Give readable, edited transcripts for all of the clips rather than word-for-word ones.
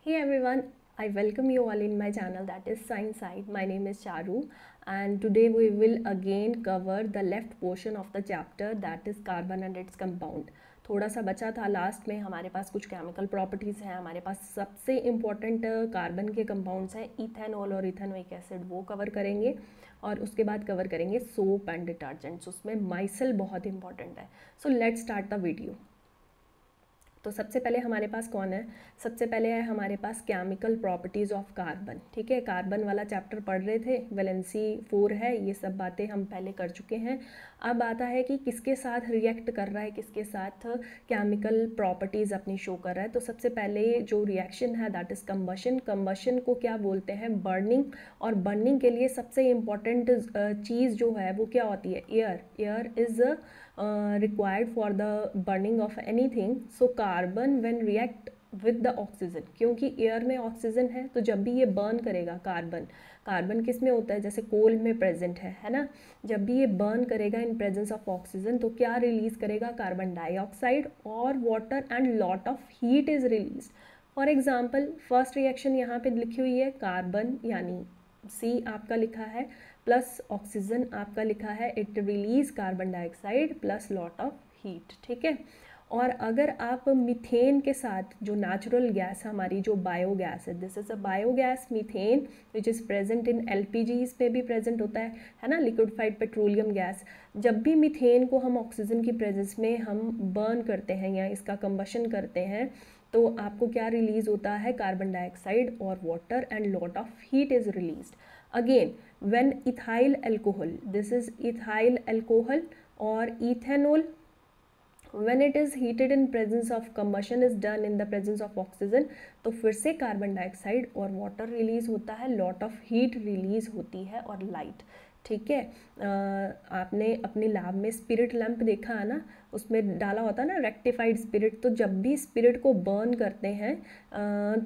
Hey everyone, I welcome you all in my channel that is Science Side. My name is Charu and today we will again cover the left portion of the chapter that is carbon and its compound. थोड़ा सा बचा था last में हमारे पास कुछ chemical properties हैं, हमारे पास सबसे इम्पॉर्टेंट कार्बन के कंपाउंड्स हैं इथेनॉल और इथेनोइक एसिड, वो कवर करेंगे और उसके बाद कवर करेंगे सोप एंड डिटर्जेंट्स, उसमें माइसेल बहुत इंपॉर्टेंट है. So let's start the video. तो सबसे पहले हमारे पास कौन है, सबसे पहले है हमारे पास केमिकल प्रॉपर्टीज़ ऑफ कार्बन. ठीक है, कार्बन वाला चैप्टर पढ़ रहे थे, वैलेंसी 4 है, ये सब बातें हम पहले कर चुके हैं. अब आता है कि किसके साथ रिएक्ट कर रहा है, किसके साथ केमिकल प्रॉपर्टीज़ अपनी शो कर रहा है. तो सबसे पहले जो रिएक्शन है दैट इज़ कंबशन. कंबशन को क्या बोलते हैं, बर्निंग. और बर्निंग के लिए सबसे इम्पॉर्टेंट चीज़ जो है वो क्या होती है, air. Air is required for the burning of anything. So carbon when react with the oxygen, क्योंकि एयर में ऑक्सीजन है तो जब भी ये बर्न करेगा कार्बन किस में होता है, जैसे कोल में प्रेजेंट है ना. जब भी ये बर्न करेगा इन प्रेजेंस ऑफ ऑक्सीजन तो क्या रिलीज करेगा, कार्बन डाइऑक्साइड और water and lot of heat is release. For example first reaction यहाँ पे लिखी हुई है, कार्बन यानी सी आपका लिखा है प्लस ऑक्सीजन आपका लिखा है, it release carbon dioxide plus lot of heat. ठीक है, और अगर आप मीथेन के साथ जो नेचुरल गैस है हमारी, जो बायोगैस है, this is a biogas methane which is present in LPG, इसमें भी प्रेजेंट होता है ना, लिक्विडिफाइड पेट्रोलियम गैस. जब भी मीथेन को हम ऑक्सीजन की प्रेजेंस में हम बर्न करते हैं या इसका कंबशन करते हैं तो आपको क्या रिलीज होता है, कार्बन डाइऑक्साइड और water and lot of heat is released. Again, when ethyl alcohol, this is ethyl alcohol or ethanol, when it is heated in presence of combustion is done in the presence of oxygen, तो फिर से carbon dioxide और water release होता है, lot of heat release होती है और light. ठीक है, आपने अपने लैब में स्पिरिट लैंप देखा है ना, उसमें डाला होता है ना रेक्टिफाइड स्पिरिट. तो जब भी स्पिरिट को बर्न करते हैं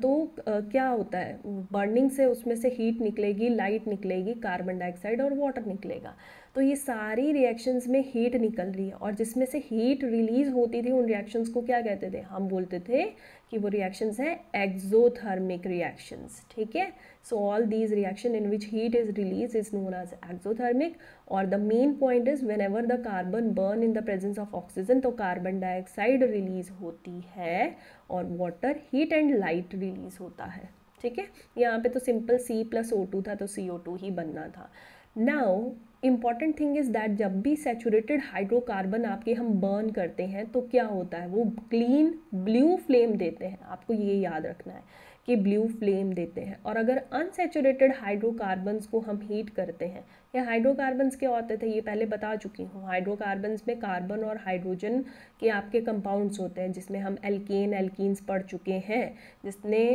तो क्या होता है, बर्निंग से उसमें से हीट निकलेगी, लाइट निकलेगी, कार्बन डाइऑक्साइड और वाटर निकलेगा. तो ये सारी रिएक्शंस में हीट निकल रही है और जिसमें से हीट रिलीज होती थी उन रिएक्शंस को क्या कहते थे, हम बोलते थे कि वो रिएक्शंस हैं एक्सोथर्मिक रिएक्शंस. ठीक है, so all these reaction in which heat is release is known as exothermic. और the main point is whenever the carbon burn in the presence of oxygen तो कार्बन डाइऑक्साइड रिलीज होती है और water heat and light release होता है. ठीक है, यहाँ पे तो सिंपल C+O2 था तो CO2 ही बनना था. Now important thing is that जब भी सैचुरेटेड हाइड्रोकार्बन आपके हम बर्न करते हैं तो क्या होता है, वो क्लीन ब्लू फ्लेम देते हैं. आपको ये याद रखना है कि ब्लू फ्लेम देते हैं. और अगर अनसैचुरेटेड हाइड्रोकार्बन्स को हम हीट करते हैं, या हाइड्रोकार्बन्स क्या होते थे ये पहले बता चुकी हूँ. हाइड्रोकार्बन्स में कार्बन और हाइड्रोजन के आपके कंपाउंड्स होते हैं जिसमें हम एल्केन एल्कीन्स पढ़ चुके हैं. जिसने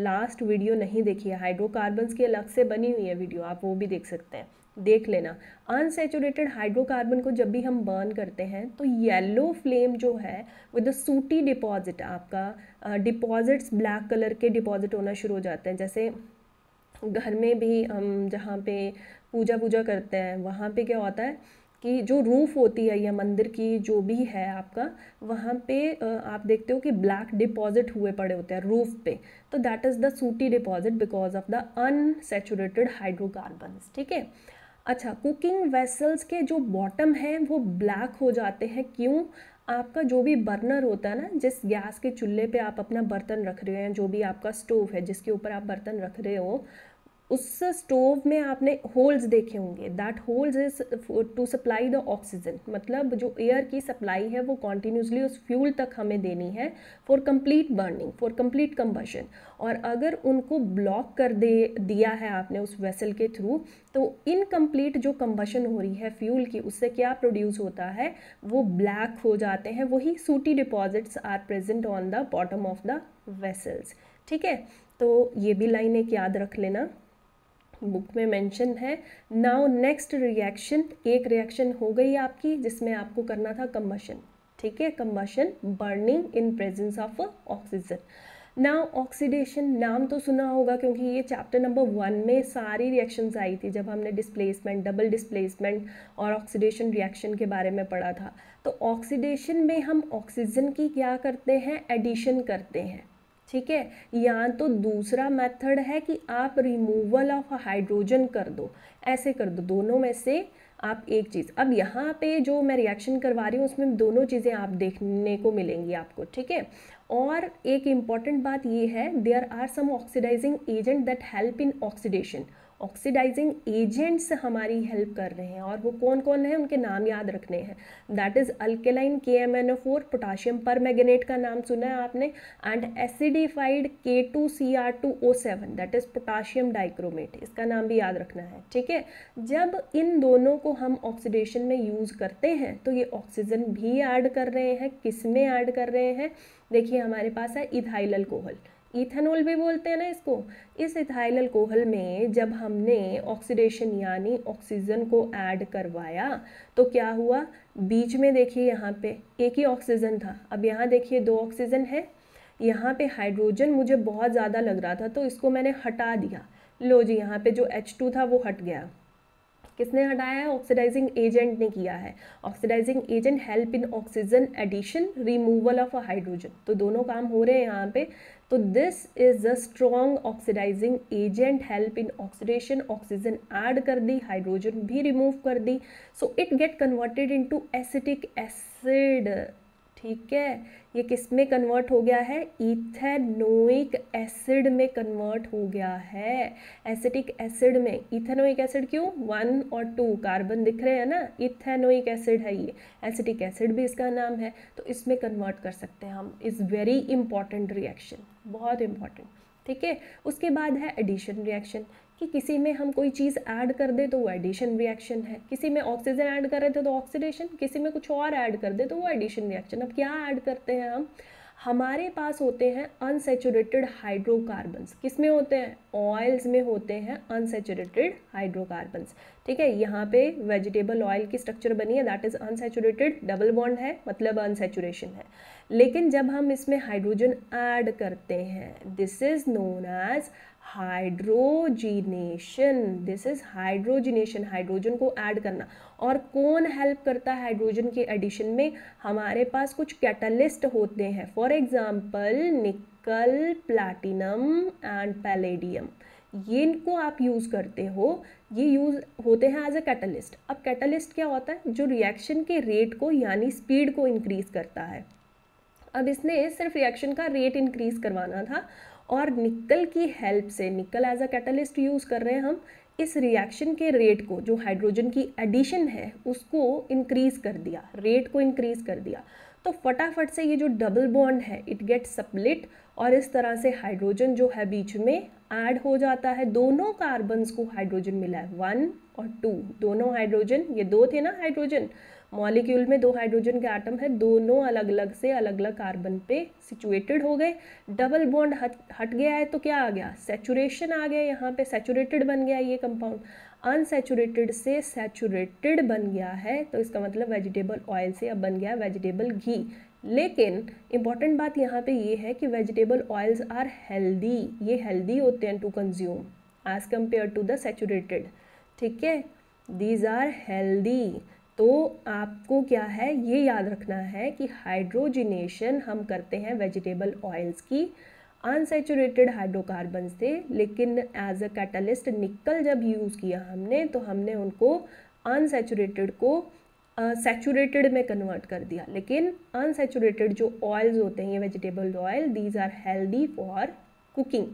लास्ट वीडियो नहीं देखी है, हाइड्रोकार्बन्स की अलग से बनी हुई है वीडियो, आप वो भी देख सकते हैं, देख लेना. अनसैचुरेटेड हाइड्रोकार्बन को जब भी हम बर्न करते हैं तो येलो फ्लेम जो है विद द सूटी डिपॉजिट, आपका डिपॉजिट्स ब्लैक कलर के डिपॉजिट होना शुरू हो जाते हैं. जैसे घर में भी हम जहाँ पे पूजा करते हैं वहाँ पे क्या होता है कि जो रूफ होती है या मंदिर की जो भी है आपका, वहाँ पे आप देखते हो कि ब्लैक डिपॉजिट हुए पड़े होते हैं रूफ पे. तो दैट इज़ द सूटी deposit because of the unsaturated hydrocarbons. ठीक है, अच्छा, कुकिंग वेसल्स के जो बॉटम हैं वो ब्लैक हो जाते हैं. क्यों, आपका जो भी बर्नर होता है ना, जिस गैस के चूल्हे पे आप अपना बर्तन रख रहे हैं, जो भी आपका स्टोव है जिसके ऊपर आप बर्तन रख रहे हो, उस स्टोव में आपने होल्स देखे होंगे. That holes is to supply the oxygen, मतलब जो एयर की सप्लाई है वो कॉन्टीन्यूसली उस फ्यूल तक हमें देनी है for complete burning, for complete combustion. और अगर उनको ब्लॉक कर दिया है आपने उस वेसल के थ्रू तो इनकम्प्लीट जो कंबशन हो रही है फ्यूल की, उससे क्या प्रोड्यूस होता है, वो ब्लैक हो जाते हैं. वही sooty deposits are present on the bottom of the vessels. ठीक है, तो ये भी लाइन एक याद रख लेना, बुक में मेंशन है. नाउ नेक्स्ट रिएक्शन, एक रिएक्शन हो गई आपकी जिसमें आपको करना था कंबशन. ठीक है, combustion, burning in presence of oxygen. Now oxidation, नाम तो सुना होगा क्योंकि ये चैप्टर नंबर 1 में सारी रिएक्शंस आई थी जब हमने डिस्प्लेसमेंट, डबल डिस्प्लेसमेंट और ऑक्सीडेशन रिएक्शन के बारे में पढ़ा था. तो ऑक्सीडेशन में हम ऑक्सीजन की क्या करते हैं, एडिशन करते हैं. ठीक है। या तो दूसरा मेथड है कि आप रिमूवल ऑफ हाइड्रोजन कर दो, ऐसे कर दो, दोनों में से आप एक चीज़। अब यहाँ पे जो मैं रिएक्शन करवा रही हूँ उसमें दोनों चीज़ें आप देखने को मिलेंगी आपको, ठीक है। और एक इम्पॉर्टेंट बात ये है, there are some oxidising agent that help in oxidation. Oxidising agents हमारी हेल्प कर रहे हैं, और वो कौन कौन है उनके नाम याद रखने हैं। That is alkaline KMnO4, potassium permanganate का नाम सुना है आपने, and acidified K2Cr2O7 that is potassium dichromate, इसका नाम भी याद रखना है, ठीक है। जब इन दोनों को हम ऑक्सीडेशन में यूज करते हैं तो ये ऑक्सीजन भी ऐड कर रहे हैं। किस में ऐड कर रहे हैं, देखिए हमारे पास है इथाइल अल्कोहल, इथेनॉल भी बोलते हैं ना इसको। इस इथाइल अल्कोहल में जब हमने ऑक्सीडेशन यानी ऑक्सीजन को ऐड करवाया तो क्या हुआ, बीच में देखिए यहाँ पे एक ही ऑक्सीजन था, अब यहाँ देखिए 2 ऑक्सीजन है। यहाँ पे हाइड्रोजन मुझे बहुत ज़्यादा लग रहा था तो इसको मैंने हटा दिया, लो जी यहाँ पे जो H2 था वो हट गया। किसने हटाया है, ऑक्सीडाइजिंग एजेंट ने किया है। Oxidising agent help in oxygen addition, removal of hydrogen, तो दोनों काम हो रहे हैं यहाँ पे। तो this is a strong oxidising agent, help in oxidation, oxygen add कर दी, हाइड्रोजन भी रिमूव कर दी, so it get converted into acetic acid, ठीक है। ये किस में कन्वर्ट हो गया है, इथेनोइक एसिड में कन्वर्ट हो गया है। एसिटिक एसिड में, इथेनोइक एसिड क्यों, 1 और 2 कार्बन दिख रहे हैं ना, इथेनोइक एसिड है ये, एसिटिक एसिड भी इसका नाम है, तो इसमें कन्वर्ट कर सकते हैं हम। इज़ वेरी इंपॉर्टेंट रिएक्शन, बहुत इंपॉर्टेंट, ठीक है। उसके बाद है एडिशन रिएक्शन, कि किसी में हम कोई चीज़ ऐड कर दे तो वो एडिशन रिएक्शन है। किसी में ऑक्सीजन ऐड कर रहे थे तो ऑक्सीडेशन, किसी में कुछ और ऐड कर दे तो वो एडिशन रिएक्शन। अब क्या ऐड करते हैं हम, हमारे पास होते हैं अनसैचुरेटेड हाइड्रोकार्बन्स। किस में होते हैं, ऑयल्स में होते हैं अनसैचुरेटेड हाइड्रोकार्बन्स, ठीक है। यहाँ पे वेजिटेबल ऑयल की स्ट्रक्चर बनी है, that is unsaturated, double bond है मतलब अनसैचुरेशन है। लेकिन जब हम इसमें हाइड्रोजन ऐड करते हैं, this is known as hydrogenation, this is hydrogenation, hydrogen को ऐड करना। और कौन हेल्प करता है हाइड्रोजन के एडिशन में, हमारे पास कुछ कैटलिस्ट होते हैं, फॉर एग्जांपल निकल, प्लैटिनम एंड पैलेडियम, ये इनको आप यूज़ करते हो, ये यूज़ होते हैं एज अ कैटलिस्ट। अब कैटलिस्ट क्या होता है, जो रिएक्शन के रेट को यानी स्पीड को इंक्रीज करता है। अब इसने सिर्फ रिएक्शन का रेट इंक्रीज करवाना था, और निकल की हेल्प से, निकल एज अ कैटलिस्ट यूज़ कर रहे हैं हम, इस रिएक्शन के रेट को, जो हाइड्रोजन की एडिशन है उसको इंक्रीज कर दिया, रेट को इंक्रीज कर दिया। तो फटाफट से ये जो डबल बॉन्ड है इट गेट स्प्लिट, और इस तरह से हाइड्रोजन जो है बीच में ऐड हो जाता है। दोनों कार्बन्स को हाइड्रोजन मिला है, 1 और 2, दोनों हाइड्रोजन, ये 2 थे ना हाइड्रोजन, मॉलिक्यूल में 2 हाइड्रोजन के एटम है, दोनों अलग अलग से अलग अलग कार्बन पे सिचुएटेड हो गए। डबल बॉन्ड हट गया है तो क्या आ गया, सैचुरेशन आ गया, यहाँ पे सैचुरेटेड बन गया ये कंपाउंड, अनसैचुरेटेड से सैचुरेटेड बन गया है, तो इसका मतलब वेजिटेबल ऑयल से अब बन गया वेजिटेबल घी। लेकिन इंपॉर्टेंट बात यहाँ पे ये है कि वेजिटेबल ऑयल्स आर हेल्दी, ये हेल्दी होते हैं to consume as compare to the saturated, ठीक है, दीज आर हेल्दी। तो आपको क्या है ये याद रखना है कि हाइड्रोजिनेशन हम करते हैं वेजिटेबल ऑयल्स की, अनसैचुरेटेड हाइड्रोकार्बन से, लेकिन एज अ कैटलिस्ट निकल जब यूज़ किया हमने तो हमने उनको अनसैचुरेटेड को सैचुरेटेड में कन्वर्ट कर दिया। लेकिन अनसैचुरेटेड जो ऑयल्स होते हैं ये vegetable oil, these are healthy for cooking.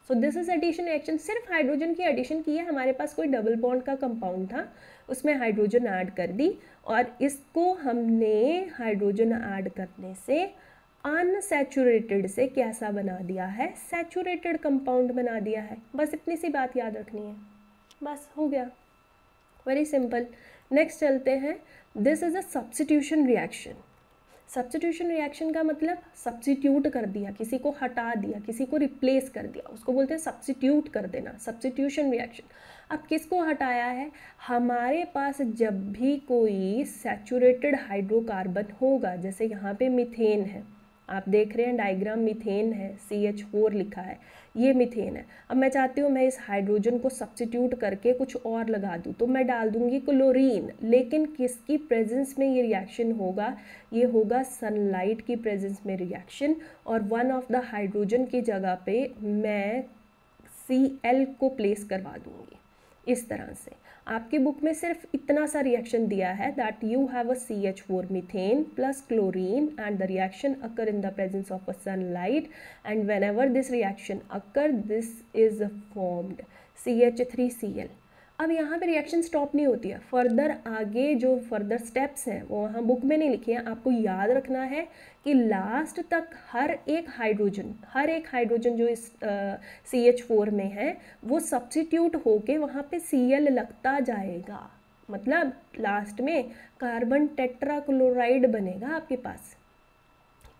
So this is addition reaction, सिर्फ हाइड्रोजन की एडिशन की है, हमारे पास कोई डबल बॉन्ड का कंपाउंड था उसमें हाइड्रोजन ऐड कर दी, और इसको हमने हाइड्रोजन ऐड करने से अनसैचुरेटेड से कैसा बना दिया है, सैचुरेटेड कंपाउंड बना दिया है। बस इतनी सी बात याद रखनी है, बस हो गया, वेरी सिंपल। नेक्स्ट चलते हैं, this is a substitution reaction. Substitution reaction का मतलब सब्स्टिट्यूट कर दिया, किसी को हटा दिया, किसी को रिप्लेस कर दिया, उसको बोलते हैं सब्स्टिट्यूट कर देना, सब्स्टिट्यूशन रिएक्शन। अब किसको हटाया है, हमारे पास जब भी कोई सैचुरेटेड हाइड्रोकार्बन होगा, जैसे यहाँ पे मीथेन है, आप देख रहे हैं डायग्राम, मीथेन है, CH4 लिखा है, ये मीथेन है। अब मैं चाहती हूँ मैं इस हाइड्रोजन को सब्स्टिट्यूट करके कुछ और लगा दूँ, तो मैं डाल दूँगी क्लोरीन। लेकिन किसकी प्रेजेंस में ये रिएक्शन होगा? ये होगा सनलाइट की प्रेजेंस में रिएक्शन, और वन ऑफ द हाइड्रोजन की जगह पे मैं Cl को प्लेस करवा दूँगी। इस तरह से आपकी बुक में सिर्फ इतना सा रिएक्शन दिया है, that you have a CH4 methane plus chlorine and the reaction occur in the presence of a sunlight, and whenever this reaction occur this is formed CH3Cl। अब यहाँ पे रिएक्शन स्टॉप नहीं होती है, फर्दर आगे जो फर्दर स्टेप्स हैं वो वहाँ बुक में नहीं लिखे हैं। आपको याद रखना है कि लास्ट तक हर एक हाइड्रोजन जो इस CH4 में है वो सब्स्टिट्यूट होके वहाँ पे Cl लगता जाएगा, मतलब लास्ट में कार्बन टेट्राक्लोराइड बनेगा आपके पास।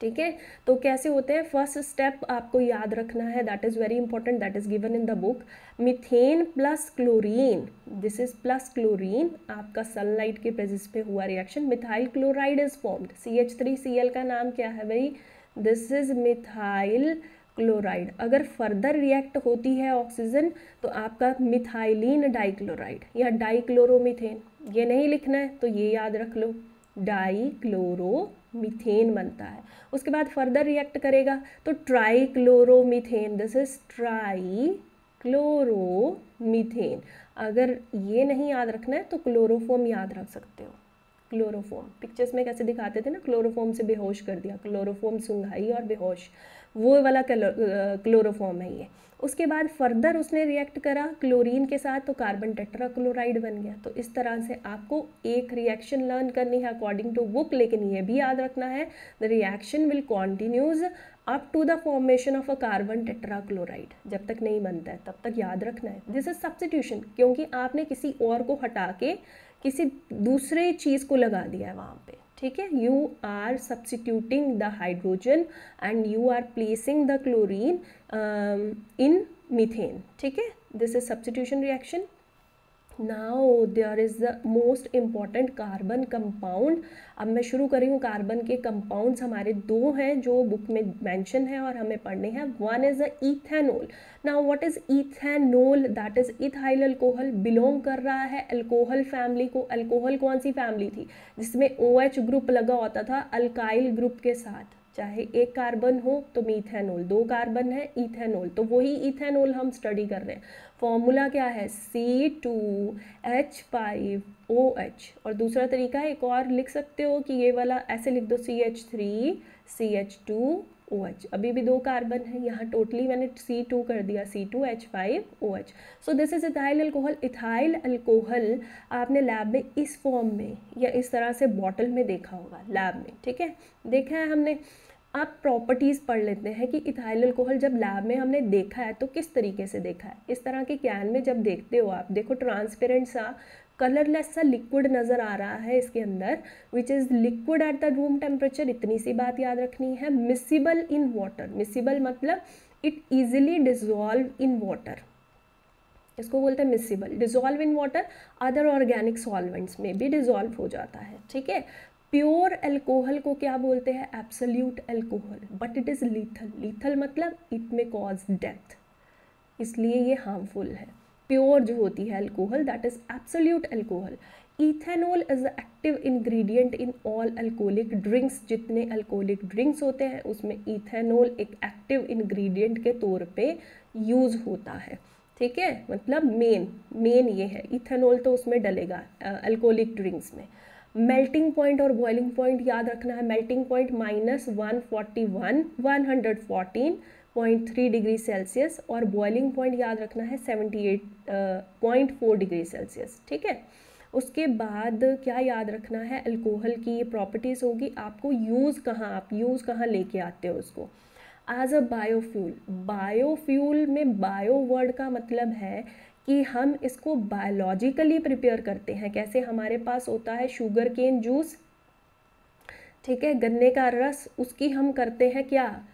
ठीक है, तो कैसे होते हैं? फर्स्ट स्टेप आपको याद रखना है, that is very important, that is given in the book. Methane plus chlorine, this is plus chlorine, आपका सनलाइट के प्रेजेंस पे हुआ reaction, methyl chloride is formed. CH3Cl का नाम क्या है भाई? This is methyl chloride. अगर फर्दर रिएक्ट होती है ऑक्सीजन तो आपका मिथाइलिन डाइक्लोराइड या डाइक्लोरोमीथेन, ये नहीं लिखना है तो ये याद रख लो, डाइक्लोरोमीथेन बनता है। उसके बाद फर्दर रिएक्ट करेगा तो ट्राइक्लोरोमीथेन, दिस इज ट्राइक्लोरोमीथेन। अगर ये नहीं याद रखना है तो क्लोरोफॉर्म याद रख सकते हो। क्लोरोफॉर्म पिक्चर्स में कैसे दिखाते थे ना, क्लोरोफॉर्म से बेहोश कर दिया, क्लोरोफॉर्म सुंघाई और बेहोश, वो वाला क्लोरोफॉर्म है ये। उसके बाद फर्दर उसने रिएक्ट करा क्लोरीन के साथ तो कार्बन टेट्राक्लोराइड बन गया। तो इस तरह से आपको एक रिएक्शन लर्न करनी है अकॉर्डिंग टू बुक, लेकिन ये भी याद रखना है the reaction will continues up to the formation of a carbon tetrachloride. जब तक नहीं बनता है तब तक याद रखना है दिस इज सब्स्टिट्यूशन, क्योंकि आपने किसी और को हटा के किसी दूसरे चीज़ को लगा दिया है वहाँ पे। ठीक है, you are substituting the hydrogen and you are placing the chlorine in methane. ठीक है, this is substitution reaction. Now there is the most important carbon compound. अब मैं शुरू कर रही हूँ, कार्बन के कंपाउंड्स हमारे दो हैं जो बुक में मेंशन है और हमें पढ़ने हैं। One is the ethanol. Now what is ethanol? That is ethyl alcohol, belong कर रहा है अल्कोहल फैमिली को। अल्कोहल कौन सी फैमिली थी? जिसमें OH ग्रुप लगा होता था अल्काइल ग्रुप के साथ, चाहे एक कार्बन हो तो मीथेनॉल, दो कार्बन है इथेनॉल, तो वही इथेनॉल हम स्टडी कर रहे हैं। फॉर्मूला क्या है? C2H5OH। और दूसरा तरीका एक और लिख सकते हो कि ये वाला ऐसे लिख दो, CH3CH2OH। अभी भी दो कार्बन है, यहाँ टोटली मैंने C2 कर दिया, C2H5OH। So this is ethyl alcohol. Ethyl alcohol आपने लैब में इस फॉर्म में या इस तरह से बॉटल में देखा होगा लैब में। ठीक है, देखा है हमने। अब प्रॉपर्टीज़ पढ़ लेते हैं कि इथाइल अल्कोहल जब लैब में हमने देखा है तो किस तरीके से देखा है। इस तरह के कैन में जब देखते हो आप, देखो ट्रांसपेरेंट सा कलरलेस सा लिक्विड नज़र आ रहा है इसके अंदर, which is liquid at the room temperature. इतनी सी बात याद रखनी है। मिसिबल इन वाटर, मिसिबल मतलब it easily dissolve in water, इसको बोलते हैं miscible. Dissolve in water, other organic solvents में भी डिजॉल्व हो जाता है। ठीक है, प्योर अल्कोहल को क्या बोलते हैं? Absolute alcohol, but it is lethal. Lethal मतलब इट में कॉज डेथ, इसलिए ये हार्मफुल है। प्योर जो होती है alcohol that is absolute alcohol. Ethanol is the active ingredient in all alcoholic drinks. जितने अल्कोहलिक ड्रिंक्स होते हैं उसमें इथेनॉल एक एक्टिव इंग्रेडिएंट के तौर पे यूज़ होता है। ठीक है, मतलब मेन ये है, इथेनॉल तो उसमें डलेगा अल्कोहलिक ड्रिंक्स में। मेल्टिंग पॉइंट और बॉइलिंग पॉइंट याद रखना है। मेल्टिंग पॉइंट -114.3 डिग्री सेल्सियस और बॉइलिंग पॉइंट याद रखना है 78.4 डिग्री सेल्सियस। ठीक है, उसके बाद क्या याद रखना है? अल्कोहल की ये प्रॉपर्टीज़ होगी। आपको आप यूज़ कहाँ लेके आते हो उसको? As a biofuel. बायोफ्यूल में बायो वर्ड का मतलब है कि हम इसको बायोलॉजिकली प्रिपेयर करते हैं। कैसे? हमारे पास होता है शुगर केन जूस, ठीक है, गन्ने का रस, उसकी हम करते हैं क्या?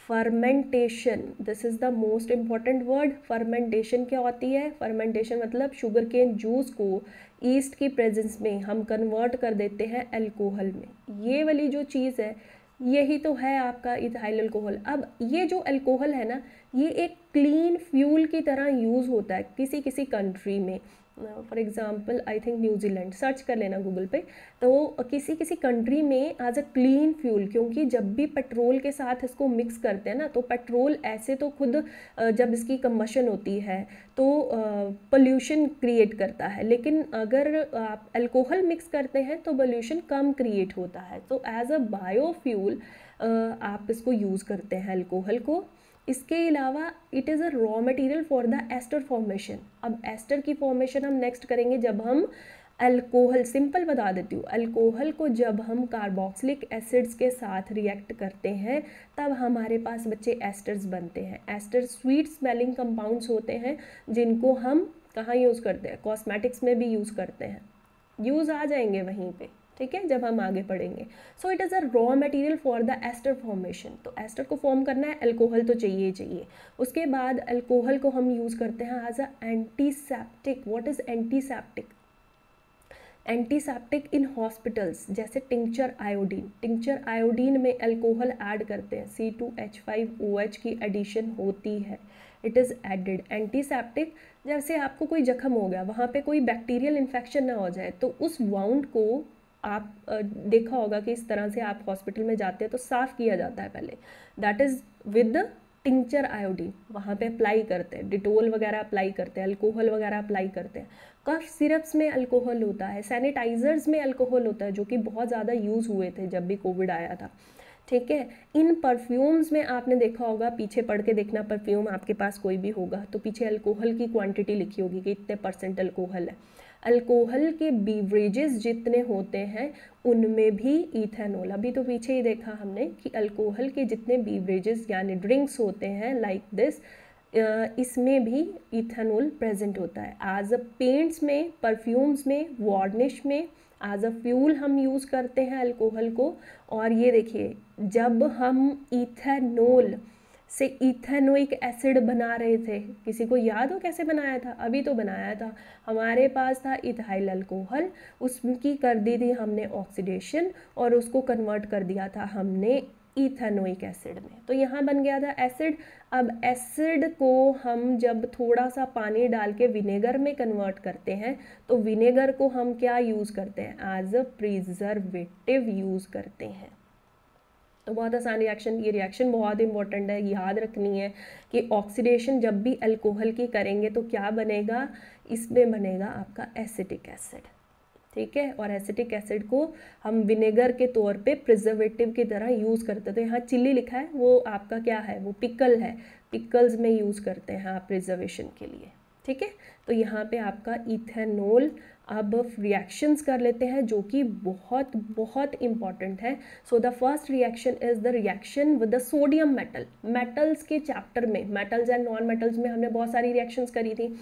Fermentation. This is the most important word. Fermentation क्या होती है? फर्मेंटेशन मतलब शुगर केन जूस को ईस्ट की प्रेजेंस में हम कन्वर्ट कर देते हैं अल्कोहल में। ये वाली जो चीज़ है यही तो है आपका इथाइल अल्कोहल। अब ये जो अल्कोहल है ना, ये एक क्लीन फ्यूल की तरह यूज़ होता है किसी किसी कंट्री में। For example I think New Zealand, search कर लेना गूगल पे, तो किसी किसी कंट्री में एज अ क्लीन फ्यूल, क्योंकि जब भी पेट्रोल के साथ इसको मिक्स करते हैं ना, तो पेट्रोल ऐसे तो खुद जब इसकी कंबशन होती है तो पोल्यूशन क्रिएट करता है, लेकिन अगर आप अल्कोहल मिक्स करते हैं तो पोल्यूशन कम क्रिएट होता है। तो एज अ बायोफ्यूल आप इसको यूज़ करते हैं अल्कोहल को। इसके अलावा it is a raw material for the ester formation. अब एस्टर की फॉर्मेशन हम नेक्स्ट करेंगे जब हम अल्कोहल, सिंपल बता देती हूँ, अल्कोहल को जब हम कार्बोक्सिलिक एसिड्स के साथ रिएक्ट करते हैं तब हमारे पास बच्चे एस्टर्स बनते हैं। एस्टर स्वीट स्मेलिंग कंपाउंड्स होते हैं जिनको हम कहाँ यूज़ करते हैं, कॉस्मेटिक्स में भी यूज़ करते हैं, यूज़ आ जाएंगे वहीं पे, ठीक है, जब हम आगे पढ़ेंगे। So it is a raw material for the ester formation. तो एस्टर को फॉर्म करना है, अल्कोहल तो चाहिए ही चाहिए। उसके बाद अल्कोहल को हम यूज़ करते हैं as a antiseptic. What is antiseptic? Antiseptic in hospitals, जैसे टिंक्चर आयोडीन, टिंक्चर आयोडीन में अल्कोहल ऐड करते हैं, C2H5OH की एडिशन होती है, इट इज़ एडेड। एंटीसेप्टिक, जैसे आपको कोई जख्म हो गया, वहाँ पे कोई बैक्टीरियल इन्फेक्शन ना हो जाए, तो उस वाउंड को आप देखा होगा कि इस तरह से आप हॉस्पिटल में जाते हैं तो साफ़ किया जाता है पहले, that is with tincture iodine, वहाँ पे अप्लाई करते हैं, डिटोल वगैरह अप्लाई करते हैं, अल्कोहल वगैरह अप्लाई करते हैं। कफ सिरप्स में अल्कोहल होता है, सैनिटाइजर्स में अल्कोहल होता है, जो कि बहुत ज़्यादा यूज़ हुए थे जब भी कोविड आया था, ठीक है। इन परफ्यूम्स में आपने देखा होगा, पीछे पढ़ के देखना, परफ्यूम आपके पास कोई भी होगा तो पीछे अल्कोहल की क्वांटिटी लिखी होगी कि इतने % अल्कोहल है। अल्कोहल के बीवरेजेस जितने होते हैं उनमें भी इथेनॉल, अभी तो पीछे ही देखा हमने कि अल्कोहल के जितने बीवरेजेस यानी ड्रिंक्स होते हैं लाइक दिस, इसमें भी इथेनॉल प्रेजेंट होता है। एज अ पेंट्स में, परफ्यूम्स में, वार्निश में, एज अ फ्यूल हम यूज़ करते हैं अल्कोहल को। और ये देखिए, जब हम इथेनॉल से इथेनोइक एसिड बना रहे थे, किसी को याद हो कैसे बनाया था? अभी तो बनाया था, हमारे पास था इथाइल अल्कोहल, उसकी कर दी थी हमने ऑक्सीडेशन और उसको कन्वर्ट कर दिया था हमने इथेनोइक एसिड में, तो यहाँ बन गया था एसिड। अब एसिड को हम जब थोड़ा सा पानी डाल के विनेगर में कन्वर्ट करते हैं तो विनेगर को हम क्या यूज़ करते हैं? एज अ प्रिजर्वेटिव यूज़ करते हैं। तो बहुत आसान रिएक्शन, ये रिएक्शन बहुत इंपॉर्टेंट है, याद रखनी है कि ऑक्सीडेशन जब भी अल्कोहल की करेंगे तो क्या बनेगा? इसमें बनेगा आपका एसिटिक एसिड, ठीक है। और एसिटिक एसिड को हम विनेगर के तौर पे प्रिजर्वेटिव की तरह यूज़ करते हैं। तो यहाँ चिल्ली लिखा है, वो आपका क्या है? वो पिकल है, पिकल्स में यूज़ करते हैं आप प्रिजर्वेशन के लिए, ठीक है। तो यहाँ पे आपका इथेनॉल, अब रिएक्शंस कर लेते हैं जो कि बहुत बहुत इंपॉर्टेंट है। So the first reaction is the reaction with the sodium metal. Metals के चैप्टर में, मेटल्स एंड नॉन मेटल्स में हमने बहुत सारी रिएक्शंस करी थी।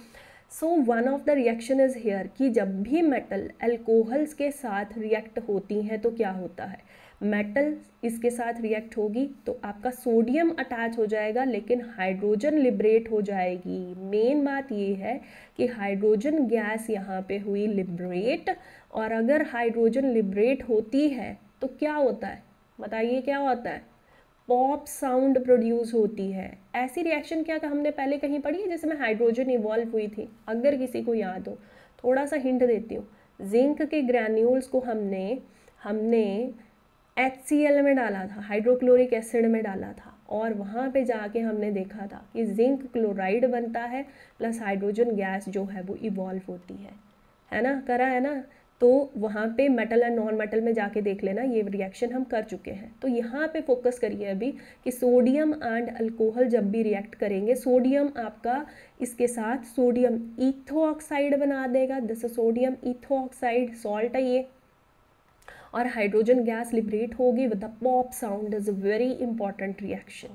So one of the reaction is here कि जब भी मेटल अल्कोहल्स के साथ रिएक्ट होती हैं तो क्या होता है? मेटल इसके साथ रिएक्ट होगी तो आपका सोडियम अटैच हो जाएगा, लेकिन हाइड्रोजन लिबरेट हो जाएगी। मेन बात ये है कि हाइड्रोजन गैस यहाँ पे हुई लिबरेट, और अगर हाइड्रोजन लिबरेट होती है तो क्या होता है? बताइए क्या होता है? पॉप साउंड प्रोड्यूस होती है। ऐसी रिएक्शन क्या हमने पहले कहीं पढ़ी है जिसमें हाइड्रोजन इवॉल्व हुई थी? अगर किसी को याद हो, थोड़ा सा हिंट देती हूँ। जिंक के ग्रैन्यूल्स को हमने HCl में डाला था, हाइड्रोक्लोरिक एसिड में डाला था, और वहाँ पे जाके हमने देखा था कि जिंक क्लोराइड बनता है प्लस हाइड्रोजन गैस जो है वो इवॉल्व होती है ना, करा है ना। तो वहाँ पे मेटल एंड नॉन मेटल में जाके देख लेना, ये रिएक्शन हम कर चुके हैं। तो यहाँ पे फोकस करिए अभी कि सोडियम एंड अल्कोहल जब भी रिएक्ट करेंगे, सोडियम आपका इसके साथ सोडियम ईथो ऑक्साइड बना देगा, this sodium ethoxide, salt है ये, और हाइड्रोजन गैस लिबरेट होगी with the pop sound, is a very important reaction,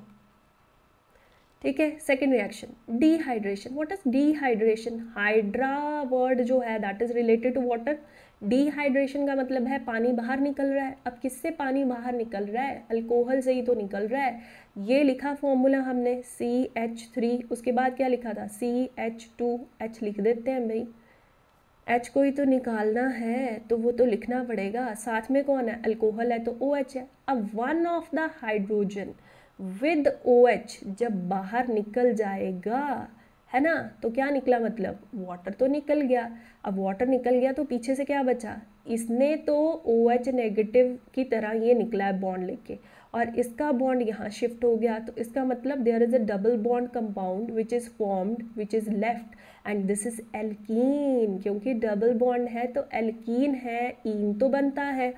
ठीक है। Second reaction dehydration. What is dehydration? Hydra word जो है that is related to water. Dehydration का मतलब है पानी बाहर निकल रहा है। अब किससे पानी बाहर निकल रहा है? अल्कोहल से ही तो निकल रहा है। ये लिखा फॉर्मूला हमने CH3, उसके बाद क्या लिखा था? CH2H लिख देते हैं भाई, H को ही तो निकालना है तो वो तो लिखना पड़ेगा। साथ में कौन है, अल्कोहल है तो OH है। अब one of the hydrogen with OH जब बाहर निकल जाएगा, है ना, तो क्या निकला, मतलब वाटर तो निकल गया। अब वाटर निकल गया तो पीछे से क्या बचा, इसने तो OH नेगेटिव की तरह ये निकला है बॉन्ड लेके, और इसका बॉन्ड यहाँ शिफ्ट हो गया, तो इसका मतलब there is a double bond compound which is formed which is left and this is alkene. क्योंकि डबल बॉन्ड है तो एल्कीन है, ईन तो बनता है।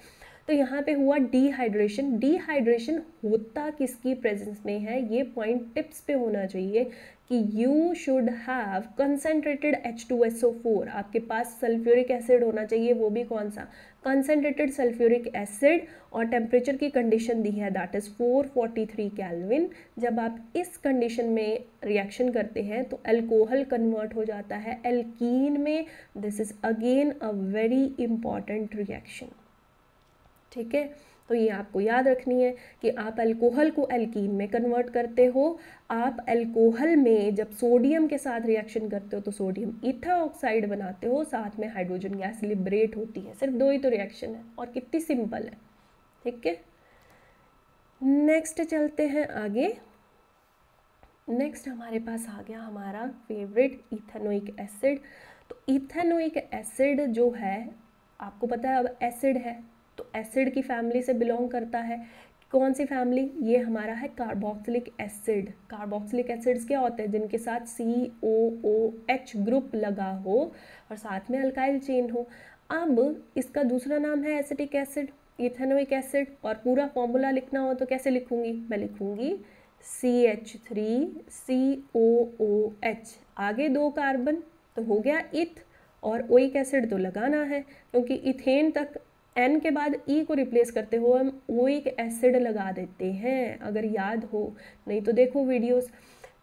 तो यहाँ पे हुआ डिहाइड्रेशन। डिहाइड्रेशन होता किसकी प्रेजेंस में है, ये पॉइंट टिप्स पे होना चाहिए कि you should have concentrated H2SO4, आपके पास सल्फ्यूरिक एसिड होना चाहिए, वो भी कौन सा, कंसनट्रेटेड सल्फ्यूरिक एसिड, और टेम्परेचर की कंडीशन दी है दैट इज़ 443 केल्विन। जब आप इस कंडीशन में रिएक्शन करते हैं तो अल्कोहल कन्वर्ट हो जाता है एल्कीन में। This is again a very important reaction, ठीक है। तो ये आपको याद रखनी है कि आप अल्कोहल को एल्कीन में कन्वर्ट करते हो। आप अल्कोहल में जब सोडियम के साथ रिएक्शन करते हो तो सोडियम ईथर ऑक्साइड बनाते हो, साथ में हाइड्रोजन गैस लिबरेट होती है। सिर्फ दो ही तो रिएक्शन है और कितनी सिंपल है, ठीक है। नेक्स्ट चलते हैं आगे। नेक्स्ट हमारे पास आ गया हमारा फेवरेट इथेनोइक एसिड। तो इथेनोइक एसिड जो है, आपको पता है अब एसिड है तो एसिड की फैमिली से बिलोंग करता है। कौन सी फैमिली, ये हमारा है कार्बोक्सिलिक एसिड। कार्बोक्सिलिक एसिड्स क्या होते हैं, जिनके साथ COOH ग्रुप लगा हो और साथ में अल्काइल चेन हो। अब इसका दूसरा नाम है एसिटिक एसिड, इथेनोइक एसिड, और पूरा फॉर्मूला लिखना हो तो कैसे लिखूंगी, मैं लिखूंगी CH3COOH, आगे 2 कार्बन तो हो गया इथ, और ओइक एसिड तो लगाना है क्योंकि इथेन तक N के बाद E को रिप्लेस करते हो हम ओइक एसिड लगा देते हैं, अगर याद हो, नहीं तो देखो वीडियोस,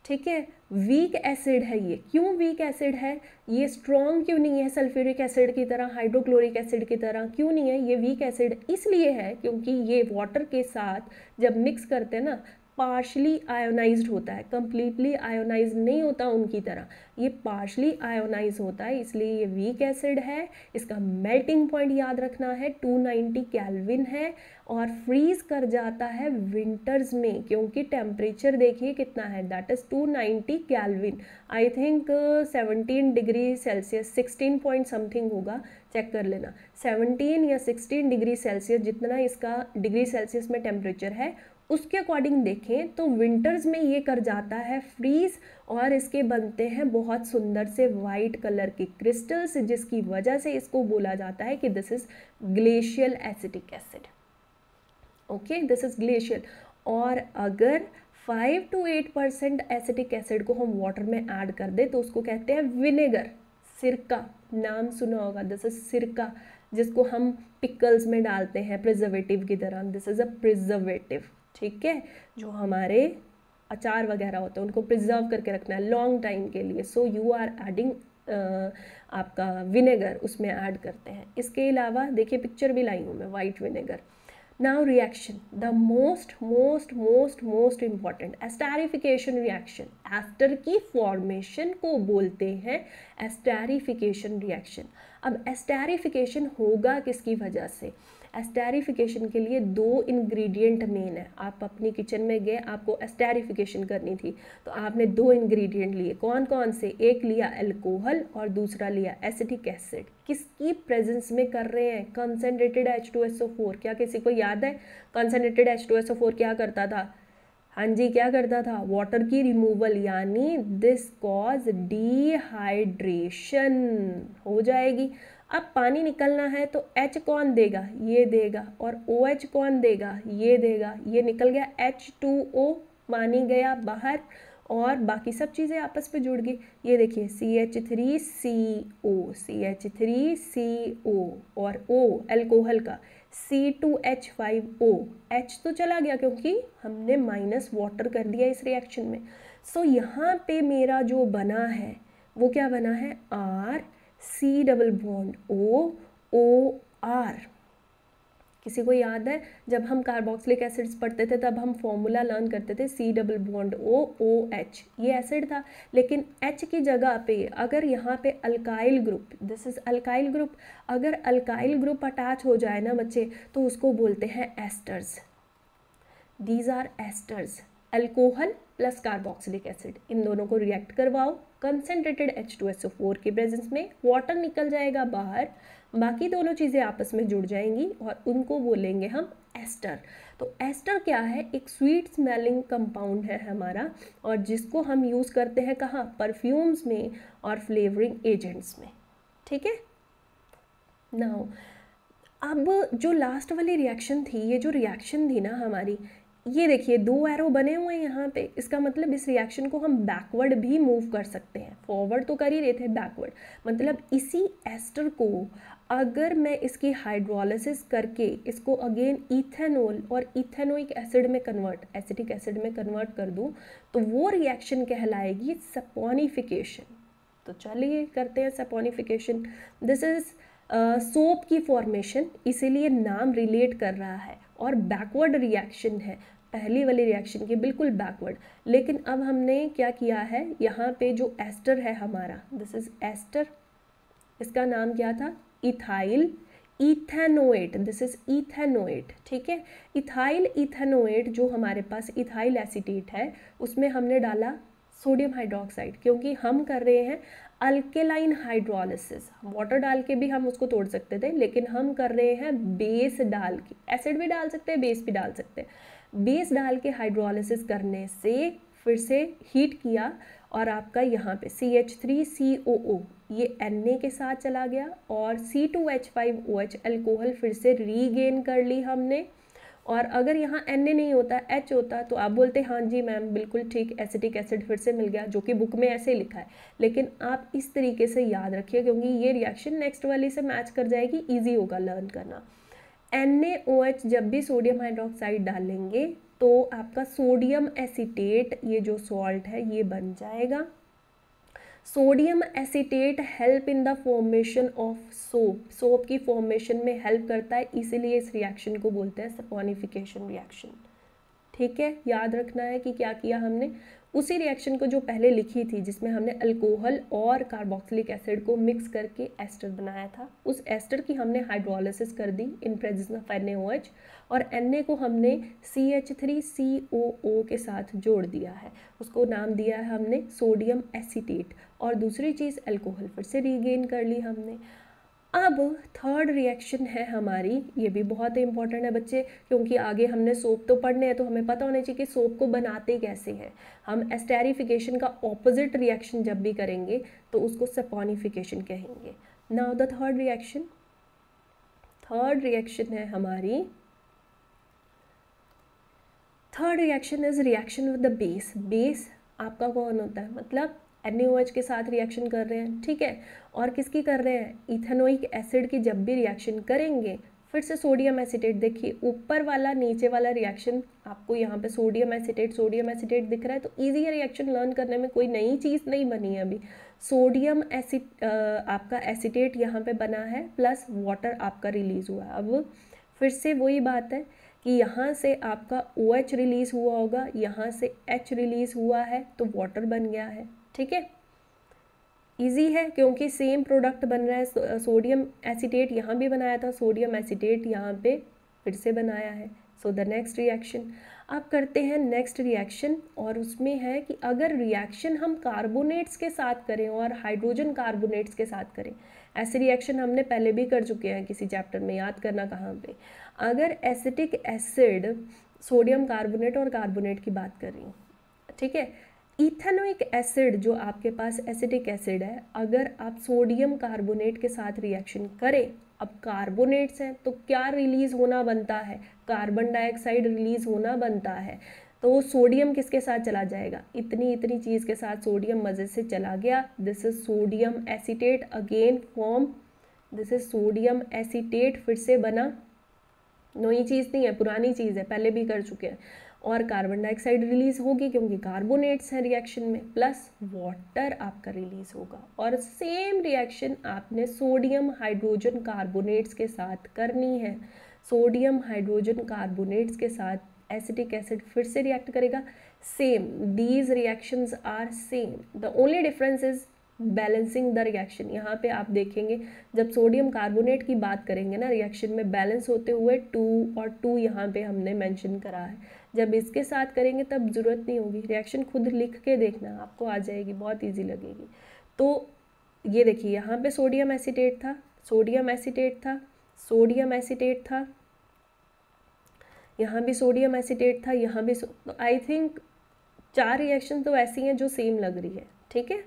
ठीक है। वीक एसिड है ये। क्यों वीक एसिड है, ये स्ट्रॉन्ग क्यों नहीं है सल्फ्यूरिक एसिड की तरह, हाइड्रोक्लोरिक एसिड की तरह, क्यों नहीं है ये वीक एसिड, इसलिए है क्योंकि ये वाटर के साथ जब मिक्स करते हैं ना पार्शली आयोनाइज्ड होता है, कंप्लीटली आयोनाइज नहीं होता उनकी तरह, ये पार्शली आयोनाइज होता है, इसलिए ये वीक एसिड है। इसका मेल्टिंग पॉइंट याद रखना है 290 केल्विन है, और फ्रीज कर जाता है विंटर्स में, क्योंकि टेम्परेचर देखिए कितना है, that is 290 kelvin, I think 17 degree Celsius, 16 point something होगा, चेक कर लेना, 17 या 16 डिग्री सेल्सियस जितना इसका डिग्री सेल्सियस में टेम्परेचर है उसके अकॉर्डिंग देखें तो विंटर्स में ये कर जाता है फ्रीज, और इसके बनते हैं बहुत सुंदर से वाइट कलर के क्रिस्टल्स, जिसकी वजह से इसको बोला जाता है कि this is glacial acetic acid. Okay, this is glacial. और अगर 5 to 8% एसिटिक एसिड को हम वाटर में ऐड कर दे तो उसको कहते हैं विनेगर, सिरका, नाम सुना होगा, दिस इज सिरका, जिसको हम पिकल्स में डालते हैं प्रिजर्वेटिव की तरह, दिस इज अ प्रिजर्वेटिव, ठीक है। जो हमारे अचार वगैरह होते हैं उनको प्रिजर्व करके रखना है लॉन्ग टाइम के लिए, सो यू आर एडिंग आपका विनेगर उसमें ऐड करते हैं। इसके अलावा देखिए पिक्चर भी लाई हूँ मैं, white vinegar. Now reaction, the most important esterification reaction, ester की फॉर्मेशन को बोलते हैं एस्टेरिफिकेशन रिएक्शन। अब एस्टेरिफिकेशन होगा किसकी वजह से, एस्टेरिफिकेशन के लिए 2 इंग्रेडिएंट मेन है। आप अपनी किचन में गए, आपको एस्टेरिफिकेशन करनी थी तो आपने 2 इंग्रेडिएंट लिए, कौन कौन से, एक लिया अल्कोहल और दूसरा लिया एसिटिक एसिड। किसकी प्रेजेंस में कर रहे हैं, कंसनट्रेटेड H2SO4। क्या किसी को याद है कंसनट्रेटेड H2SO4 क्या करता था, हाँ जी क्या करता था, वाटर की रिमूवल, यानी दिस कॉज डिहाइड्रेशन हो जाएगी। अब पानी निकलना है तो H कौन देगा, ये देगा, और OH कौन देगा, ये देगा, ये निकल गया H2O, पानी गया बाहर और बाकी सब चीज़ें आपस में जुड़ गई। ये देखिए CH3CO और O अल्कोहल का C2H5O, H तो चला गया क्योंकि हमने माइनस वाटर कर दिया इस रिएक्शन में। सो यहाँ पे मेरा जो बना है वो क्या बना है, R C double bond O O R, किसी को याद है जब हम कार्बोक्सिलिक एसिड्स पढ़ते थे तब हम फॉर्मूला लर्न करते थे C+O ये एसिड था, लेकिन H की जगह पे अगर यहाँ पे alkyl group, this is alkyl group, अगर अल्काइल ग्रुप अटैच हो जाए ना बच्चे तो उसको बोलते हैं esters. These are esters, alcohol plus carboxylic acid, इन दोनों को रिएक्ट करवाओ कंसनट्रेटेड H2SO4 के प्रेजेंस में, वाटर निकल जाएगा बाहर, बाकी दोनों चीज़ें आपस में जुड़ जाएंगी और उनको बोलेंगे हम एस्टर। तो एस्टर क्या है, एक स्वीट स्मेलिंग कंपाउंड है हमारा, और जिसको हम यूज़ करते हैं कहाँ, परफ्यूम्स में और फ्लेवरिंग एजेंट्स में। ठीक है। नाउ अब जो लास्ट वाली रिएक्शन थी, ये जो रिएक्शन थी ना हमारी, ये देखिए 2 एरो बने हुए हैं यहाँ पे, इसका मतलब इस रिएक्शन को हम बैकवर्ड भी मूव कर सकते हैं, फॉरवर्ड तो कर ही रहे थे, बैकवर्ड मतलब इसी एस्टर को अगर मैं इसकी हाइड्रोलिसिस करके इसको अगेन इथेनॉल और इथेनोइक एसिड में कन्वर्ट, एसिटिक एसिड में कन्वर्ट कर दूँ तो वो रिएक्शन कहलाएगी सपोनिफिकेशन। तो चलिए करते हैं सपोनिफिकेशन। दिस इज सोप की फॉर्मेशन, इसीलिए नाम रिलेट कर रहा है, और बैकवर्ड रिएक्शन है पहली वाली रिएक्शन की, बिल्कुल बैकवर्ड। लेकिन अब हमने क्या किया है, यहाँ पे जो एस्टर है हमारा, दिस इज एस्टर, इसका नाम क्या था, ethyl ethanoate, this is ethanoate. ठीक है, इथाइल इथेनोएट जो हमारे पास इथाइल एसीटेट है उसमें हमने डाला सोडियम हाइड्रोक्साइड, क्योंकि हम कर रहे हैं अल्केलाइन हाइड्रोलिसिस, वाटर डाल के भी हम उसको तोड़ सकते थे, लेकिन हम कर रहे हैं बेस डाल के, एसिड भी डाल सकते हैं बेस भी डाल सकते हैं, बेस डाल के हाइड्रोलिसिस करने से फिर से हीट किया और आपका यहाँ पे CH3COO ये Na के साथ चला गया और C2H5OH अल्कोहल फिर से रीगेन कर ली हमने। और अगर यहाँ Na नहीं होता, H होता, तो आप बोलते हाँ जी मैम बिल्कुल ठीक, एसिटिक एसिड फिर से मिल गया, जो कि बुक में ऐसे लिखा है। लेकिन आप इस तरीके से याद रखिए क्योंकि ये रिएक्शन नेक्स्ट वाली से मैच कर जाएगी, ईजी होगा लर्न करना। NaOH जब भी सोडियम हाइड्रोक्साइड डालेंगे तो आपका सोडियम एसीटेट, ये जो सॉल्ट है ये बन जाएगा। Sodium acetate help in the formation of soap, soap की फॉर्मेशन में हेल्प करता है, इसीलिए इस रिएक्शन को बोलते हैं सपोनिफिकेशन रिएक्शन। ठीक है, याद रखना है कि क्या किया हमने, उसी रिएक्शन को जो पहले लिखी थी जिसमें हमने अल्कोहल और कार्बोक्सिलिक एसिड को मिक्स करके एस्टर बनाया था, उस एस्टर की हमने हाइड्रोलिसिस कर दी इन प्रेजेंस ऑफ NaOH, और Na को हमने CH3COO के साथ जोड़ दिया है, उसको नाम दिया है हमने सोडियम एसीटेट, और दूसरी चीज़ अल्कोहल फिर से रीगेन कर ली हमने। अब थर्ड रिएक्शन है हमारी, ये भी बहुत इंपॉर्टेंट है बच्चे, क्योंकि आगे हमने सोप तो पढ़ने हैं तो हमें पता होना चाहिए कि सोप को बनाते कैसे हैं। हम एस्टेरिफिकेशन का ऑपोजिट रिएक्शन जब भी करेंगे तो उसको सपोनिफिकेशन कहेंगे। नाउ द थर्ड रिएक्शन है हमारी, third reaction is reaction with the base. Base आपका कौन होता है, मतलब NaOH के साथ रिएक्शन कर रहे हैं, ठीक है, और किसकी कर रहे हैं, इथेनोइक एसिड की जब भी रिएक्शन करेंगे फिर से सोडियम एसीटेट, देखिए ऊपर वाला नीचे वाला रिएक्शन आपको यहाँ पे सोडियम एसीटेट दिख रहा है, तो ईजी है रिएक्शन लर्न करने में, कोई नई चीज़ नहीं बनी है अभी। सोडियम आपका एसीटेट यहाँ पे बना है प्लस वाटर आपका रिलीज हुआ है। अब फिर से वही बात है कि यहाँ से आपका OH रिलीज हुआ होगा, यहाँ से H रिलीज हुआ है तो वाटर बन गया है। ठीक है, इजी है क्योंकि सेम प्रोडक्ट बन रहा है, सोडियम एसीटेट यहाँ भी बनाया था, सोडियम एसीटेट यहाँ पे फिर से बनाया है। सो द नेक्स्ट रिएक्शन, अब करते हैं नेक्स्ट रिएक्शन, और उसमें है कि अगर रिएक्शन हम कार्बोनेट्स के साथ करें और हाइड्रोजन कार्बोनेट्स के साथ करें, ऐसे रिएक्शन हमने पहले भी कर चुके हैं किसी चैप्टर में, याद करना कहाँ पे। अगर एसिटिक एसिड, सोडियम कार्बोनेट और कार्बोनेट की बात कर रही हूँ, ठीक है, इथेनोइक एसिड जो आपके पास एसिटिक एसिड है, अगर आप सोडियम कार्बोनेट के साथ रिएक्शन करें, अब कार्बोनेट्स हैं तो क्या रिलीज होना बनता है, कार्बन डाइऑक्साइड रिलीज होना बनता है, तो सोडियम किसके साथ चला जाएगा, इतनी चीज़ के साथ सोडियम मज़े से चला गया। This is sodium acetate again form, this is sodium acetate फिर से बना, नई चीज़ नहीं है, पुरानी चीज़ है, पहले भी कर चुके हैं, और कार्बन डाइऑक्साइड रिलीज होगी क्योंकि कार्बोनेट्स हैं रिएक्शन में, प्लस वाटर आपका रिलीज होगा। और सेम रिएक्शन आपने सोडियम हाइड्रोजन कार्बोनेट्स के साथ करनी है। सोडियम हाइड्रोजन कार्बोनेट्स के साथ एसिटिक एसिड फिर से रिएक्ट करेगा, same, these reactions are same, the only difference is balancing the reaction. यहाँ पे आप देखेंगे जब सोडियम कार्बोनेट की बात करेंगे ना, रिएक्शन में बैलेंस होते हुए 2 और 2 यहाँ पे हमने मेंशन करा है। जब इसके साथ करेंगे तब ज़रूरत नहीं होगी, रिएक्शन खुद लिख के देखना, आपको आ जाएगी, बहुत ईजी लगेगी। तो ये देखिए यहाँ पे सोडियम एसीटेट था, सोडियम एसीटेट था, सोडियम एसीटेट था, यहाँ भी सोडियम एसीटेट था, यहाँ भी तो आई थिंक 4 रिएक्शन तो ऐसी हैं जो सेम लग रही है, ठीक है।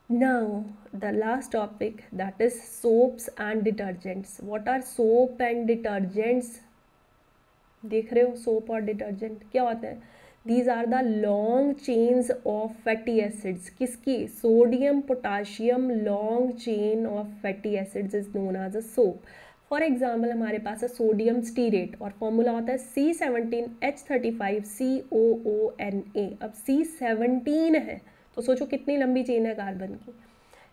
Now the last topic, that is soaps and detergents. What are soap and detergents? देख रहे हो, सोप और डिटर्जेंट क्या होता है? These are the long chains of fatty acids. किसकी? Sodium potassium long chain of fatty acids is known as a soap. For example हमारे पास है सोडियम स्टीरेट और फॉर्मूला होता है C17H35COONA। अब C17 है तो सोचो कितनी लंबी चेन है कार्बन की,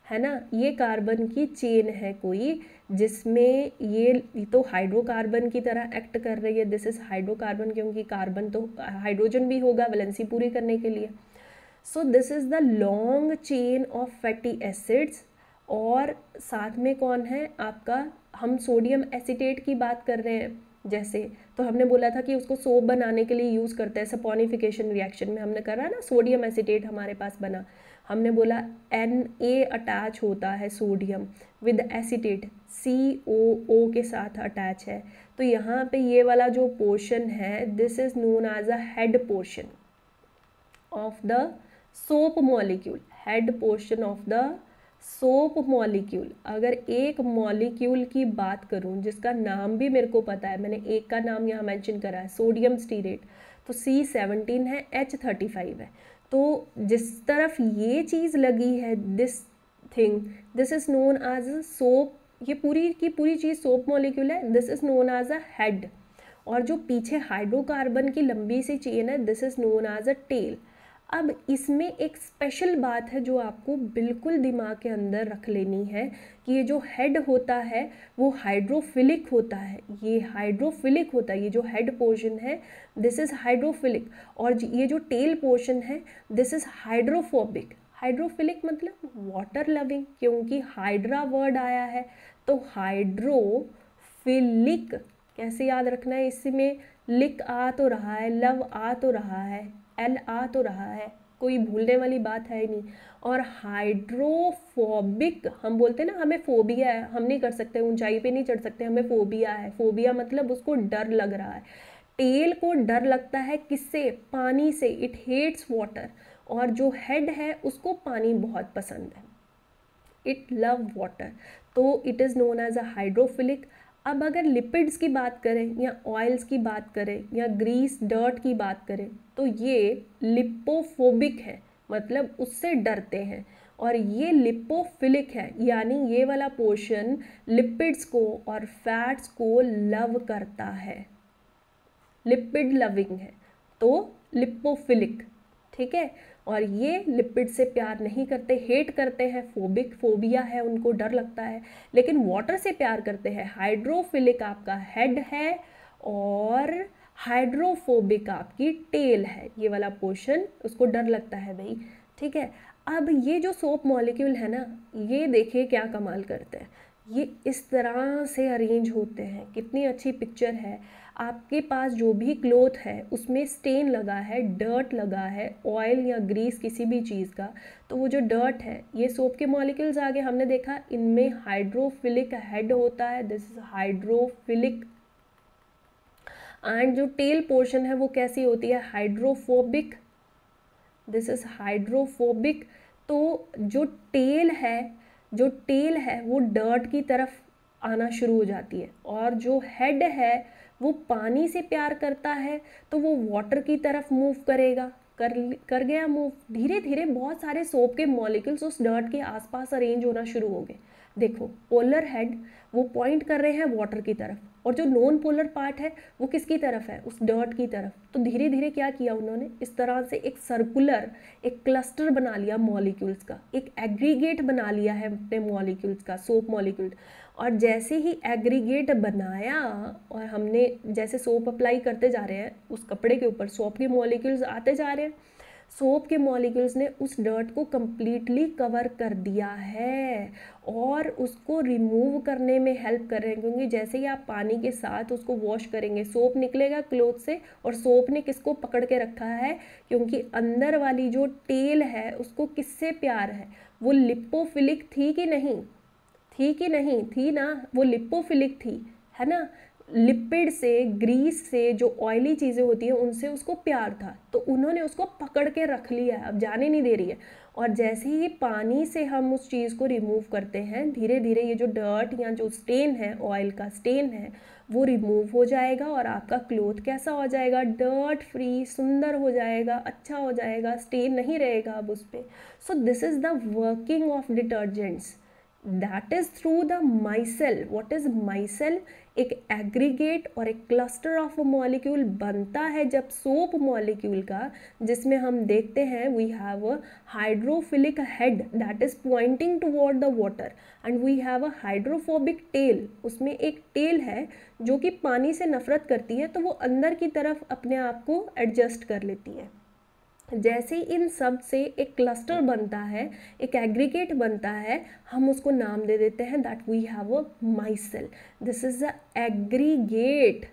है ना। ये कार्बन की चेन है कोई, जिसमें ये तो हाइड्रोकार्बन की तरह एक्ट कर रही है। दिस इज हाइड्रोकार्बन, क्योंकि कार्बन तो हाइड्रोजन भी होगा वैलेंसी पूरी करने के लिए। सो this is the long chain of fatty acids. और साथ में कौन है आपका, हम सोडियम एसीटेट की बात कर रहे हैं जैसे, तो हमने बोला था कि उसको सोप बनाने के लिए यूज़ करते हैं। सपोनिफिकेशन रिएक्शन में हमने करा ना, सोडियम एसीटेट हमारे पास बना, हमने बोला Na अटैच होता है सोडियम विद एसीटेट, COO के साथ अटैच है। तो यहाँ पे ये वाला जो पोर्शन है, this is known as a head portion of the soap molecule, head portion of the soap molecule. अगर एक मॉलिक्यूल की बात करूं जिसका नाम भी मेरे को पता है, मैंने एक का नाम यहाँ मेंशन करा है, सोडियम स्टीरेट, तो C17 है, H35 है। तो जिस तरफ ये चीज़ लगी है, this thing, this is known as a soap, ये पूरी की पूरी चीज़ सोप मॉलिक्यूल है, this is known as a head. और जो पीछे हाइड्रोकार्बन की लंबी सी चेन है, this is known as a tail. अब इसमें एक स्पेशल बात है जो आपको बिल्कुल दिमाग के अंदर रख लेनी है कि ये जो हेड होता है वो हाइड्रोफिलिक होता है, ये हाइड्रोफिलिक होता है, ये जो हेड पोर्शन है दिस इज हाइड्रोफिलिक, और ये जो टेल पोर्शन है दिस इज हाइड्रोफोबिक। हाइड्रोफिलिक मतलब वाटर लविंग, क्योंकि हाइड्रा वर्ड आया है, तो हाइड्रोफिलिक कैसे याद रखना है, इसमें लिक आ तो रहा है, लव आ तो रहा है, एल आ तो रहा है, कोई भूलने वाली बात है ही नहीं। और हाइड्रोफोबिक, हम बोलते हैं ना हमें फोबिया है, हम नहीं कर सकते, ऊंचाई पे नहीं चढ़ सकते, हमें फोबिया है, फोबिया मतलब उसको डर लग रहा है। टेल को डर लगता है किससे? पानी से, इट हेट्स वाटर। और जो हेड है उसको पानी बहुत पसंद है, इट लव वाटर, तो it is known as a hydrophilic. अब अगर लिपिड्स की बात करें या ऑयल्स की बात करें या ग्रीस डर्ट की बात करें, तो ये लिपोफोबिक है, मतलब उससे डरते हैं। और ये लिपोफिलिक है, यानी ये वाला पोर्शन लिपिड्स को और फैट्स को लव करता है, लिपिड लविंग है, तो लिपोफिलिक, ठीक है। और ये लिपिड से प्यार नहीं करते, हेट करते हैं, फोबिक, फोबिया है, उनको डर लगता है, लेकिन वाटर से प्यार करते हैं। हाइड्रोफिलिक आपका हेड है और हाइड्रोफोबिक आपकी टेल है, ये वाला पोर्शन उसको डर लगता है भाई, ठीक है। अब ये जो सोप मॉलिक्यूल है ना, ये देखिए क्या कमाल करते हैं, ये इस तरह से अरेंज होते हैं, कितनी अच्छी पिक्चर है। आपके पास जो भी क्लोथ है उसमें स्टेन लगा है, डर्ट लगा है, ऑयल या ग्रीस किसी भी चीज़ का, तो वो जो डर्ट है, ये सोप के मॉलिक्यूल्स आगे हमने देखा इनमें हाइड्रोफिलिक हेड होता है, दिस इज हाइड्रोफिलिक। एंड जो टेल पोर्शन है वो कैसी होती है? Hydrophobic, this is hydrophobic. तो जो टेल है वो डर्ट की तरफ आना शुरू हो जाती है, और जो हेड है वो पानी से प्यार करता है, तो वो वाटर की तरफ मूव करेगा, कर गया मूव। धीरे धीरे बहुत सारे सोप के मॉलिक्यूल्स उस डर्ट के आसपास अरेंज होना शुरू हो गए। देखो पोलर हेड वो पॉइंट कर रहे हैं वाटर की तरफ, और जो नॉन पोलर पार्ट है वो किसकी तरफ है, उस डर्ट की तरफ। तो धीरे धीरे क्या किया उन्होंने, इस तरह से एक सर्कुलर एक क्लस्टर बना लिया मॉलिक्यूल्स का, एक एग्रीगेट बना लिया है अपने मॉलिक्यूल्स का, सोप मॉलिक्यूल। और जैसे ही एग्रीगेट बनाया और हमने जैसे सोप अप्लाई करते जा रहे हैं उस कपड़े के ऊपर, सोप के मॉलिक्यूल्स आते जा रहे हैं, सोप के मॉलिक्यूल्स ने उस डर्ट को कम्प्लीटली कवर कर दिया है और उसको रिमूव करने में हेल्प कर रहे हैं। क्योंकि जैसे ही आप पानी के साथ उसको वॉश करेंगे, सोप निकलेगा क्लोथ से, और सोप ने किसको पकड़ के रखा है, क्योंकि अंदर वाली जो टेल है उसको किससे प्यार है, वो लिपोफिलिक थी कि नहीं थी, कि नहीं थी ना, वो लिपोफिलिक थी, है ना। लिपिड से, ग्रीस से, जो ऑयली चीज़ें होती हैं उनसे उसको प्यार था, तो उन्होंने उसको पकड़ के रख लिया है, अब जाने नहीं दे रही है। और जैसे ही पानी से हम उस चीज़ को रिमूव करते हैं, धीरे धीरे ये जो डर्ट या जो स्टेन है, ऑयल का स्टेन है, वो रिमूव हो जाएगा और आपका क्लोथ कैसा हो जाएगा, डर्ट फ्री, सुंदर हो जाएगा, अच्छा हो जाएगा, स्टेन नहीं रहेगा अब उस पर। So this is the working of detergents, that is through the myself. What is myself? एक एग्रीगेट और एक क्लस्टर ऑफ मॉलिक्यूल बनता है जब सोप मॉलिक्यूल का, जिसमें हम देखते हैं we have a hydrophilic head that is pointing toward the water and we have a hydrophobic tail. उसमें एक टेल है जो कि पानी से नफरत करती है, तो वो अंदर की तरफ अपने आप को एडजस्ट कर लेती है। जैसे ही इन सब से एक क्लस्टर बनता है, एक एग्रीगेट बनता है, हम उसको नाम दे देते हैं that we have a micelle. This is a aggregate,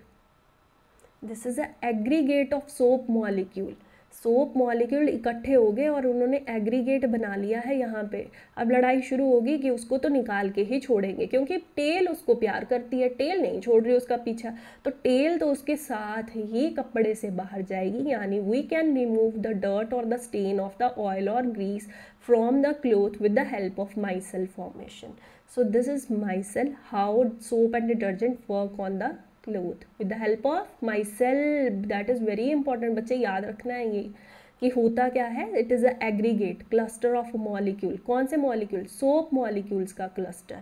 this is a aggregate of soap molecule. Soap molecule इकट्ठे हो गए और उन्होंने एग्रीगेट बना लिया है यहाँ पे। अब लड़ाई शुरू होगी कि उसको तो निकाल के ही छोड़ेंगे, क्योंकि टेल उसको प्यार करती है, टेल नहीं छोड़ रही उसका पीछा, तो टेल तो उसके साथ ही कपड़े से बाहर जाएगी। यानी we can remove the dirt और the stain of the oil और grease from the cloth with the help of micelle formation. So this is micelle, how soap and detergent work on the cloth with the help of micelle. That is very important, बच्चे याद रखना है ये कि होता क्या है। It is a aggregate cluster of molecule. कौन से मॉलिक्यूल? सोप मॉलिक्यूल्स का क्लस्टर,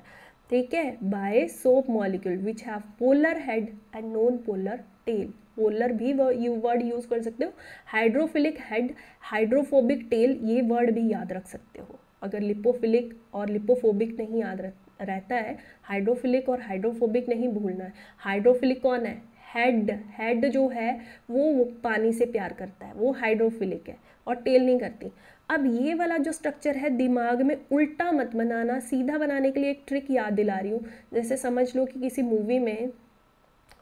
ठीक है, by soap molecule which have polar head and non polar tail. Polar भी वर्ड यूज कर सकते हो, हाइड्रोफिलिक हेड, हाइड्रोफोबिक टेल, ये वर्ड भी याद रख सकते हो। अगर लिपोफिलिक और लिपोफोबिक नहीं याद रहता है, हाइड्रोफिलिक और हाइड्रोफोबिक नहीं भूलना है। हाइड्रोफिलिक कौन है? हेड, हेड जो है वो पानी से प्यार करता है, वो हाइड्रोफिलिक है, और टेल नहीं करती। अब ये वाला जो स्ट्रक्चर है दिमाग में उल्टा मत बनाना, सीधा बनाने के लिए एक ट्रिक याद दिला रही हूँ। जैसे समझ लो कि किसी मूवी में,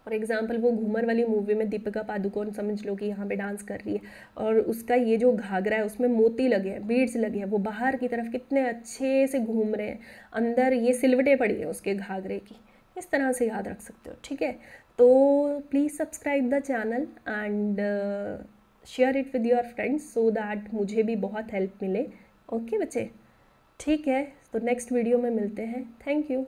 फॉर एग्जाम्पल वो घूमर वाली मूवी में दीपिका पादुकोण समझ लो कि यहाँ पे डांस कर रही है, और उसका ये जो घाघरा है उसमें मोती लगे हैं, बीड्स लगे हैं, वो बाहर की तरफ कितने अच्छे से घूम रहे हैं, अंदर ये सिलवटें पड़ी है उसके घाघरे की। इस तरह से याद रख सकते हो, ठीक है। तो please subscribe the channel and share it with your friends so that मुझे भी बहुत हेल्प मिले। ओके बच्चे, ठीक है, तो नेक्स्ट वीडियो में मिलते हैं। Thank you.